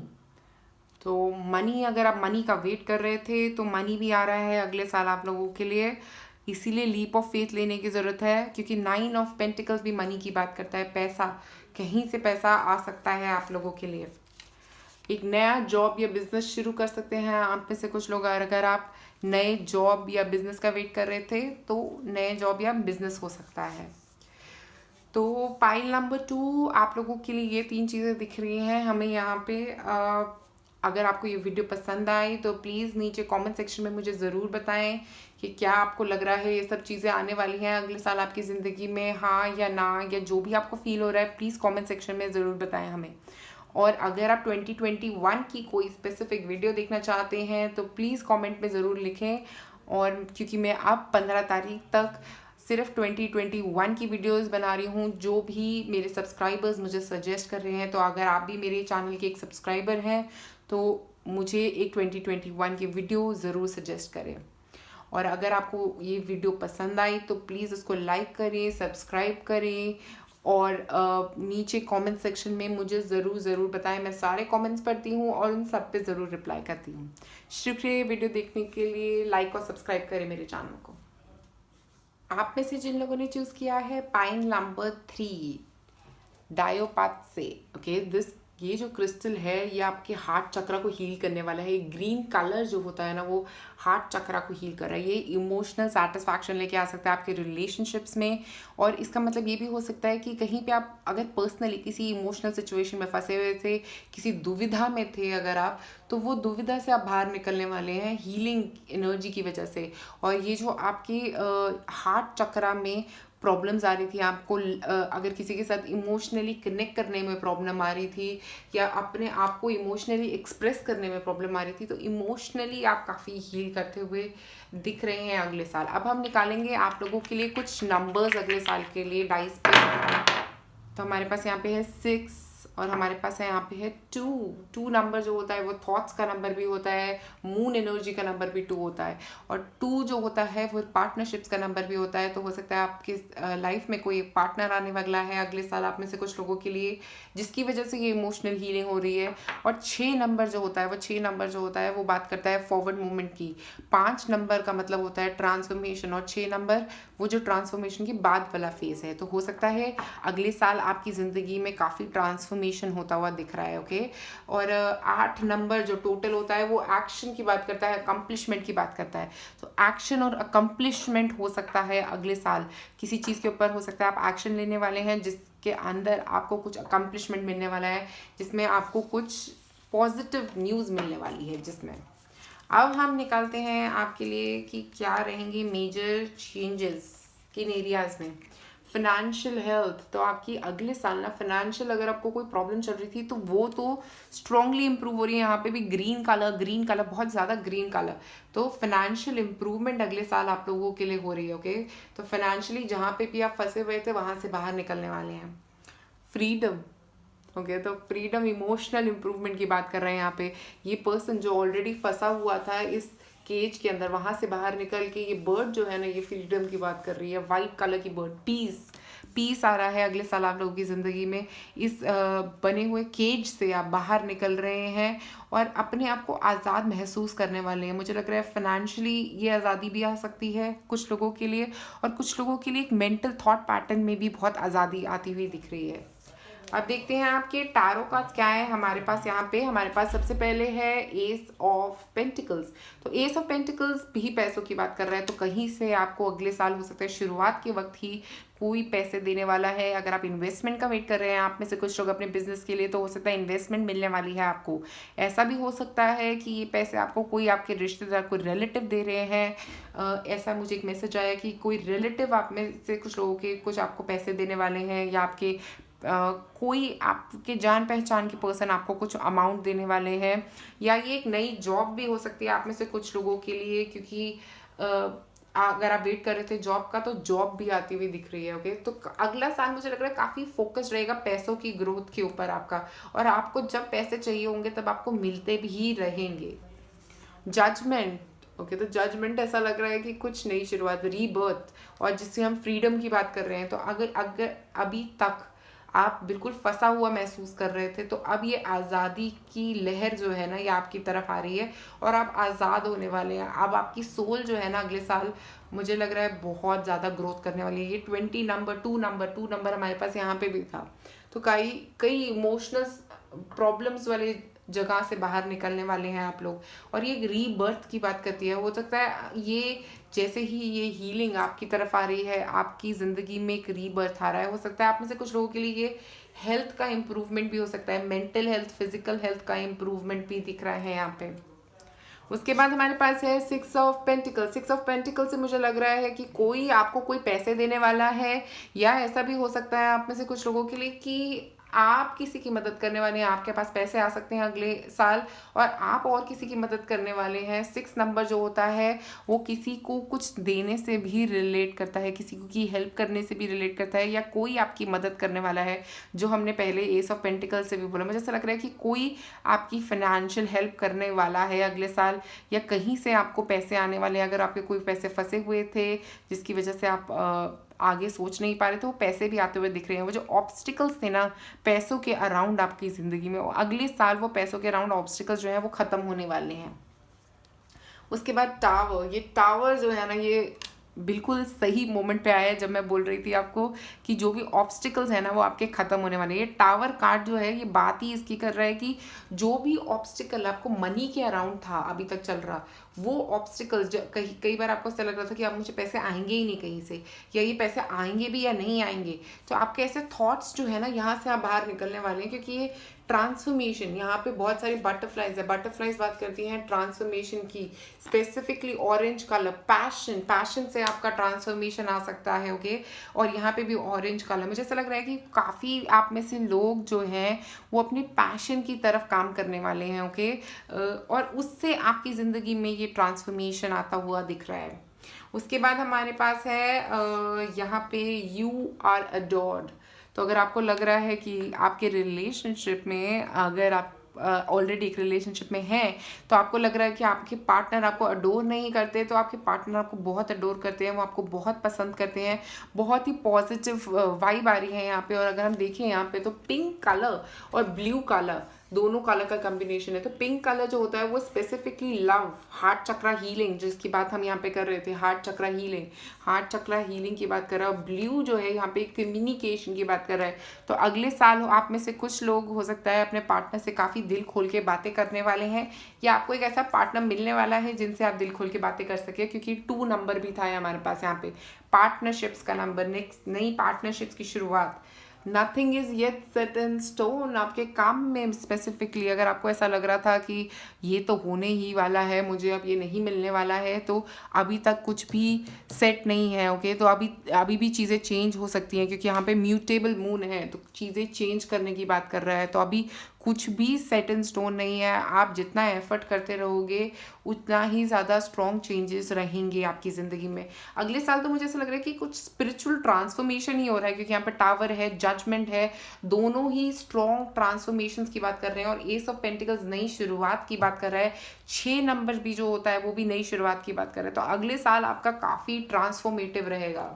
तो मनी, अगर आप मनी का वेट कर रहे थे, तो मनी भी आ रहा है अगले साल आप लोगों के लिए। इसीलिए लीप ऑफ फेथ लेने की ज़रूरत है, क्योंकि 9 ऑफ पेंटिकल्स भी मनी की बात करता है। पैसा, कहीं से पैसा आ सकता है आप लोगों के लिए। एक नया जॉब या बिजनेस शुरू कर सकते हैं आप में से कुछ लोग। अगर आप नए जॉब या बिजनेस का वेट कर रहे थे, तो नए जॉब या बिजनेस हो सकता है। तो पाइल नंबर 2 आप लोगों के लिए ये 3 चीज़ें दिख रही हैं हमें यहाँ पे। अगर आपको ये वीडियो पसंद आई, तो प्लीज़ नीचे कमेंट सेक्शन में मुझे ज़रूर बताएं कि क्या आपको लग रहा है ये सब चीज़ें आने वाली हैं अगले साल आपकी ज़िंदगी में, हाँ या ना, या जो भी आपको फील हो रहा है, प्लीज़ कमेंट सेक्शन में ज़रूर बताएं हमें। और अगर आप 2021 की कोई स्पेसिफिक वीडियो देखना चाहते हैं, तो प्लीज़ कमेंट में ज़रूर लिखें। और क्योंकि मैं अब 15 तारीख तक सिर्फ 2021 की वीडियोस बना रही हूँ, जो भी मेरे सब्सक्राइबर्स मुझे सजेस्ट कर रहे हैं। तो अगर आप भी मेरे चैनल के एक सब्सक्राइबर हैं, तो मुझे एक 2021 की वीडियो ज़रूर सजेस्ट करें। और अगर आपको ये वीडियो पसंद आई, तो प्लीज़ उसको लाइक करें, सब्सक्राइब करें और नीचे कमेंट सेक्शन में मुझे ज़रूर बताएं। मैं सारे कमेंट्स पढ़ती हूँ और उन सब पे ज़रूर रिप्लाई करती हूँ। शुक्रिया वीडियो देखने के लिए। लाइक और सब्सक्राइब करें मेरे चैनल को। आप में से जिन लोगों ने चूज़ किया है पाइन नंबर 3 डायोपाथ से, ओके, ये जो क्रिस्टल है ये आपके हार्ट चक्रा को हील करने वाला है। ग्रीन कलर जो होता है ना वो हार्ट चक्रा को हील कर रहा है। ये इमोशनल सेटिस्फैक्शन लेके आ सकता है आपके रिलेशनशिप्स में। और इसका मतलब ये भी हो सकता है कि कहीं पे आप अगर पर्सनली किसी इमोशनल सिचुएशन में फंसे हुए थे, किसी दुविधा में थे अगर आप, तो वो दुविधा से आप बाहर निकलने वाले हैं हीलिंग एनर्जी की वजह से। और ये जो आपके हार्ट चक्रा में प्रॉब्लम्स आ रही थी आपको, अगर किसी के साथ इमोशनली कनेक्ट करने में प्रॉब्लम आ रही थी या अपने आप को इमोशनली एक्सप्रेस करने में प्रॉब्लम आ रही थी, तो इमोशनली आप काफ़ी हील करते हुए दिख रहे हैं अगले साल। अब हम निकालेंगे आप लोगों के लिए कुछ नंबर्स अगले साल के लिए डाइस पे। तो हमारे पास यहाँ पे है 6 और हमारे पास है यहाँ पे है 2 नंबर जो होता है वो थॉट्स का नंबर भी होता है, मून एनर्जी का नंबर भी 2 होता है। और 2 जो होता है वो पार्टनरशिप्स का नंबर भी होता है। तो हो सकता है आपकी लाइफ में कोई पार्टनर आने वाला है अगले साल आप में से कुछ लोगों के लिए, जिसकी वजह से ये इमोशनल हीलिंग हो रही है। और 6 नंबर जो होता है वो बात करता है फॉरवर्ड मूवमेंट की। 5 नंबर का मतलब होता है ट्रांसफॉर्मेशन और 6 नंबर वो जो ट्रांसफॉर्मेशन के बाद वाला फेज है। तो हो सकता है अगले साल आपकी ज़िंदगी में काफ़ी ट्रांसफॉर्मेशन होता हुआ दिख रहा है, ओके। और 8 नंबर जो टोटल होता है वो एक्शन की बात करता है, अकम्पलिशमेंट की बात करता है। तो एक्शन और अकम्पलिशमेंट हो सकता है अगले साल किसी चीज़ के ऊपर, हो सकता है आप एक्शन लेने वाले हैं जिसके अंदर आपको कुछ अकम्पलिशमेंट मिलने वाला है, जिसमें आपको कुछ पॉजिटिव न्यूज़ मिलने वाली है। जिसमें अब हम निकालते हैं आपके लिए कि क्या रहेंगे मेजर चेंजेस किन एरियाज में। फिनेंशियल हेल्थ, तो आपकी अगले साल ना फिनेंशियल अगर आपको कोई प्रॉब्लम चल रही थी तो वो तो स्ट्रांगली इंप्रूव हो रही है। यहाँ पे भी ग्रीन कलर बहुत ज़्यादा ग्रीन कलर। तो फिनेंशियल इंप्रूवमेंट अगले साल आप लोगों के लिए हो रही है, ओके। तो फाइनेंशियली जहाँ पे भी आप फंसे हुए थे वहाँ से बाहर निकलने वाले हैं। फ्रीडम, ओके, तो फ्रीडम इमोशनल इंप्रूवमेंट की बात कर रहे हैं यहाँ पे। ये पर्सन जो ऑलरेडी फंसा हुआ था इस केज के अंदर, वहाँ से बाहर निकल के ये बर्ड जो है ना ये फ्रीडम की बात कर रही है। वाइट कलर की बर्ड, पीस आ रहा है अगले साल आप लोगों की ज़िंदगी में। इस बने हुए केज से आप बाहर निकल रहे हैं और अपने आप को आज़ाद महसूस करने वाले हैं। मुझे लग रहा है फाइनेंशियली ये आज़ादी भी आ सकती है कुछ लोगों के लिए, और कुछ लोगों के लिए एक मेंटल थॉट पैटर्न में भी बहुत आज़ादी आती हुई दिख रही है। अब देखते हैं आपके टैरो कार्ड्स क्या है हमारे पास। यहाँ पे हमारे पास सबसे पहले है एस ऑफ पेंटिकल्स। तो एस ऑफ पेंटिकल्स भी पैसों की बात कर रहा है। तो कहीं से आपको अगले साल हो सकता है शुरुआत के वक्त ही कोई पैसे देने वाला है। अगर आप इन्वेस्टमेंट का वेट कर रहे हैं, आप में से कुछ लोग अपने बिजनेस के लिए, तो हो सकता है इन्वेस्टमेंट मिलने वाली है आपको। ऐसा भी हो सकता है कि ये पैसे आपको कोई आपके रिश्तेदार, कोई रिलेटिव दे रहे हैं। ऐसा मुझे एक मैसेज आया कि कोई रिलेटिव आप में से कुछ लोगों के कुछ आपको पैसे देने वाले हैं, या आपके कोई आपके जान पहचान की पर्सन आपको कुछ अमाउंट देने वाले हैं, या ये एक नई जॉब भी हो सकती है आप में से कुछ लोगों के लिए, क्योंकि अगर आप वेट कर रहे थे जॉब का तो जॉब भी आती हुई दिख रही है, ओके। तो अगला साल मुझे लग रहा है काफ़ी फोकस रहेगा पैसों की ग्रोथ के ऊपर आपका, और आपको जब पैसे चाहिए होंगे तब आपको मिलते भी रहेंगे। जजमेंट, ओके, तो जजमेंट ऐसा लग रहा है कि कुछ नई शुरुआत, रीबर्थ, और जिससे हम फ्रीडम की बात कर रहे हैं। तो अगर अभी तक आप बिल्कुल फंसा हुआ महसूस कर रहे थे, तो अब ये आज़ादी की लहर जो है ना ये आपकी तरफ आ रही है और आप आज़ाद होने वाले हैं। अब आपकी सोल जो है ना अगले साल मुझे लग रहा है बहुत ज़्यादा ग्रोथ करने वाली है। ये 20 नंबर, 2 नंबर हमारे पास यहाँ पे भी था। तो कई इमोशनल प्रॉब्लम्स वाले जगह से बाहर निकलने वाले हैं आप लोग, और ये रीबर्थ की बात करती है। हो सकता है ये जैसे ही ये हीलिंग आपकी तरफ आ रही है, आपकी ज़िंदगी में एक रीबर्थ आ रहा है। हो सकता है आप में से कुछ लोगों के लिए ये हेल्थ का इम्प्रूवमेंट भी हो सकता है, मेंटल हेल्थ, फिजिकल हेल्थ का इम्प्रूवमेंट भी दिख रहा है यहाँ पे। उसके बाद हमारे पास है 6 ऑफ पेंटिकल। 6 ऑफ पेंटिकल से मुझे लग रहा है कि कोई आपको कोई पैसे देने वाला है, या ऐसा भी हो सकता है आप में से कुछ लोगों के लिए कि आप किसी की मदद करने वाले हैं, आपके पास पैसे आ सकते हैं अगले साल, और आप और किसी की मदद करने वाले हैं। 6 नंबर जो होता है वो किसी को कुछ देने से भी रिलेट करता है, किसी को की हेल्प करने से भी रिलेट करता है, या कोई आपकी मदद करने वाला है, जो हमने पहले एस ऑफ पेंटिकल से भी बोला। मुझे ऐसा लग रहा है कि कोई आपकी फाइनेंशियल हेल्प करने वाला है अगले साल, या कहीं से आपको पैसे आने वाले हैं। अगर आपके कोई पैसे फंसे हुए थे जिसकी वजह से आप आगे सोच नहीं पा रहे थे, वो पैसे भी आते हुए दिख रहे हैं। वो जो ऑब्स्टिकल्स थे ना पैसों के अराउंड आपकी ज़िंदगी में, अगले साल वो पैसों के अराउंड ऑब्स्टिकल्स जो है वो ख़त्म होने वाले हैं। उसके बाद टावर, ये टावर जो है ना, ये बिल्कुल सही मोमेंट पे आया है जब मैं बोल रही थी आपको कि जो भी ऑब्स्टिकल्स है ना वो आपके ख़त्म होने वाले हैं। ये टावर कार्ड जो है ये बात ही इसकी कर रहा है कि जो भी ऑब्स्टिकल आपको मनी के अराउंड था अभी तक चल रहा, वो ऑब्स्टिकल्स कई बार आपको ऐसा लग रहा था कि अब मुझे पैसे आएंगे ही नहीं कहीं से, या ये पैसे आएंगे भी या नहीं आएंगे, तो आपके ऐसे थॉट्स जो है ना यहाँ से आप बाहर निकलने वाले हैं। क्योंकि ये ट्रांसफॉर्मेशन, यहाँ पे बहुत सारी बटरफ्लाइज है। बटरफ्लाइज बात करती हैं ट्रांसफॉर्मेशन की, specifically orange colour, passion, passion से आपका ट्रांसफॉर्मेशन आ सकता है। ओके, और यहाँ पे भी ऑरेंज कलर, मुझे ऐसा लग रहा है कि काफ़ी आप में से लोग जो हैं वो अपनी पैशन की तरफ काम करने वाले हैं। ओके, और उससे आपकी ज़िंदगी में ये ट्रांसफॉर्मेशन आता हुआ दिख रहा है। उसके बाद हमारे पास है यहाँ पे यू आर अडोर्ड। तो अगर आपको लग रहा है कि आपके रिलेशनशिप में, अगर आप ऑलरेडी एक रिलेशनशिप में हैं, तो आपको लग रहा है कि आपके पार्टनर आपको अडोर नहीं करते, तो आपके पार्टनर आपको बहुत अडोर करते हैं, वो आपको बहुत पसंद करते हैं। बहुत ही पॉजिटिव वाइब आ रही है यहाँ पे। और अगर हम देखें यहाँ पे तो पिंक कलर और ब्लू कलर, दोनों कलर का कॉम्बिनेशन है। तो पिंक कलर जो होता है वो स्पेसिफिकली लव, हार्ट चक्रा हीलिंग, जिसकी बात हम यहाँ पे कर रहे थे, हार्ट चक्रा हीलिंग, हार्ट चक्रा हीलिंग की बात कर रहा है। ब्लू जो है यहाँ पे कम्युनिकेशन की बात कर रहा है। तो अगले साल आप में से कुछ लोग हो सकता है अपने पार्टनर से काफ़ी दिल खोल के बातें करने वाले हैं, या आपको एक ऐसा पार्टनर मिलने वाला है जिनसे आप दिल खोल के बातें कर सके। क्योंकि 2 नंबर भी था हमारे पास यहाँ पे, पार्टनरशिप्स का नंबर, नेक्स्ट नई पार्टनरशिप्स की शुरुआत। Nothing is yet set in stone. आपके काम में स्पेसिफिकली अगर आपको ऐसा लग रहा था कि ये तो होने ही वाला है, मुझे अब ये नहीं मिलने वाला है, तो अभी तक कुछ भी सेट नहीं है। ओके, तो अभी भी चीज़ें चेंज हो सकती हैं, क्योंकि यहाँ पे म्यूटेबल मून है, तो चीज़ें चेंज करने की बात कर रहा है। तो अभी कुछ भी सेट इन स्टोन नहीं है। आप जितना एफर्ट करते रहोगे उतना ही ज़्यादा स्ट्रॉन्ग चेंजेस रहेंगे आपकी ज़िंदगी में। अगले साल तो मुझे ऐसा लग रहा है कि कुछ स्पिरिचुअल ट्रांसफॉर्मेशन ही हो रहा है, क्योंकि यहाँ पर टावर है, जजमेंट है, दोनों ही स्ट्रॉन्ग ट्रांसफॉर्मेशंस की बात कर रहे हैं। और एस ऑफ पेंटिकल्स नई शुरुआत की बात कर रहा है। 6 नंबर भी जो होता है वो भी नई शुरुआत की बात कर रहा है। तो अगले साल आपका काफ़ी ट्रांसफॉर्मेटिव रहेगा।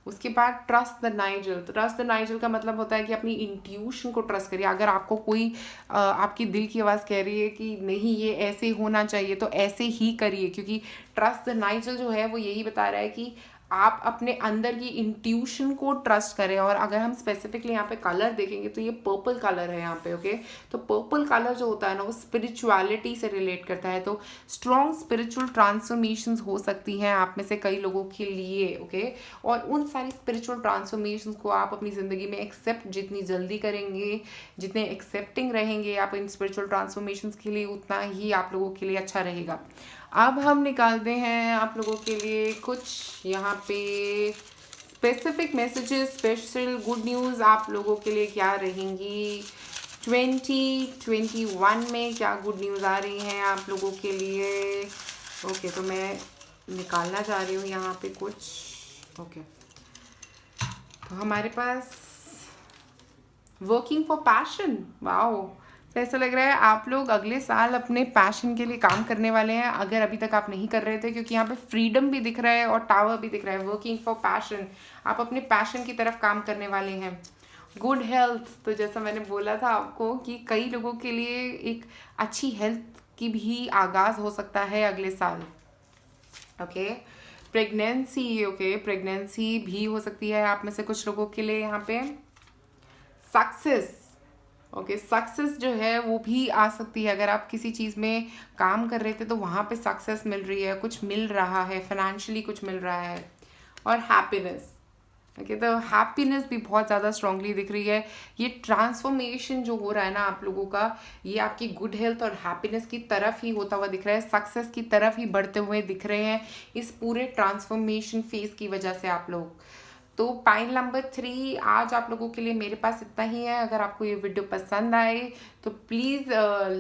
उसके बाद trust the Nigel. Trust the Nigel का मतलब होता है कि अपनी इंट्यूशन को ट्रस्ट करिए। अगर आपको कोई आपकी दिल की आवाज़ कह रही है कि नहीं ये ऐसे होना चाहिए, तो ऐसे ही करिए। क्योंकि ट्रस्ट द नाइजल जो है वो यही बता रहा है कि आप अपने अंदर की इंट्यूशन को ट्रस्ट करें। और अगर हम स्पेसिफिकली यहाँ पे कलर देखेंगे तो ये पर्पल कलर है यहाँ पे। ओके, तो पर्पल कलर जो होता है ना वो स्पिरिचुअलिटी से रिलेट करता है। तो स्ट्रॉन्ग स्पिरिचुअल ट्रांसफॉर्मेशंस हो सकती हैं आप में से कई लोगों के लिए। ओके, और उन सारी स्पिरिचुअल ट्रांसफॉर्मेशंस को आप अपनी ज़िंदगी में एक्सेप्ट जितनी जल्दी करेंगे, जितने एक्सेप्टिंग रहेंगे आप इन स्पिरिचुअल ट्रांसफॉर्मेशंस के लिए, उतना ही आप लोगों के लिए अच्छा रहेगा। अब हम निकालते हैं आप लोगों के लिए कुछ यहाँ पे specific messages, special good news आप लोगों के लिए क्या रहेंगी 2021 में, क्या गुड न्यूज़ आ रही हैं आप लोगों के लिए। ओके, तो मैं निकालना चाह रही हूँ यहाँ पे कुछ। ओके, तो हमारे पास वर्किंग फॉर पैशन, वाओ। तो ऐसा लग रहा है आप लोग अगले साल अपने पैशन के लिए काम करने वाले हैं, अगर अभी तक आप नहीं कर रहे थे, क्योंकि यहाँ पे फ्रीडम भी दिख रहा है और टावर भी दिख रहा है। वर्किंग फॉर पैशन, आप अपने पैशन की तरफ काम करने वाले हैं। गुड हेल्थ, तो जैसा मैंने बोला था आपको कि कई लोगों के लिए एक अच्छी हेल्थ की भी आगाज़ हो सकता है अगले साल। ओके, प्रेगनेंसी, ओके, प्रेगनेंसी भी हो सकती है आप में से कुछ लोगों के लिए। यहाँ पे सक्सेस, ओके, सक्सेस जो है वो भी आ सकती है। अगर आप किसी चीज़ में काम कर रहे थे तो वहाँ पे सक्सेस मिल रही है, कुछ मिल रहा है, फाइनेंशियली कुछ मिल रहा है। और हैप्पीनेस, ओके, तो हैप्पीनेस भी बहुत ज़्यादा स्ट्रांगली दिख रही है। ये ट्रांसफॉर्मेशन जो हो रहा है ना आप लोगों का, ये आपकी गुड हेल्थ और हैप्पीनेस की तरफ ही होता हुआ दिख रहा है, सक्सेस की तरफ ही बढ़ते हुए दिख रहे हैं इस पूरे ट्रांसफॉर्मेशन फेज की वजह से आप लोग। तो पाइल नंबर 3 आज आप लोगों के लिए मेरे पास इतना ही है। अगर आपको ये वीडियो पसंद आए तो प्लीज़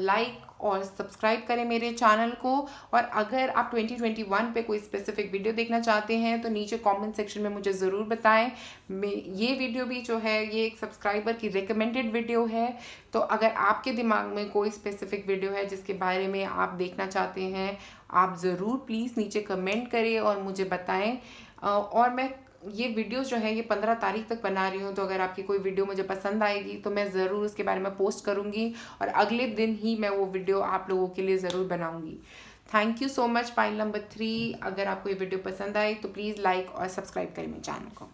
लाइक और सब्सक्राइब करें मेरे चैनल को। और अगर आप 2021 पे कोई स्पेसिफिक वीडियो देखना चाहते हैं तो नीचे कमेंट सेक्शन में मुझे ज़रूर बताएं। ये वीडियो भी जो है ये एक सब्सक्राइबर की रिकमेंडेड वीडियो है। तो अगर आपके दिमाग में कोई स्पेसिफिक वीडियो है जिसके बारे में आप देखना चाहते हैं, आप ज़रूर प्लीज़ नीचे कमेंट करें और मुझे बताएं। और मैं ये वीडियोस जो है ये 15 तारीख तक बना रही हूँ, तो अगर आपकी कोई वीडियो मुझे पसंद आएगी तो मैं ज़रूर उसके बारे में पोस्ट करूँगी और अगले दिन ही मैं वो वीडियो आप लोगों के लिए ज़रूर बनाऊँगी। Thank you so much pile number 3। अगर आपको ये वीडियो पसंद आए तो प्लीज़ लाइक और सब्सक्राइब करें मेरे चैनल को।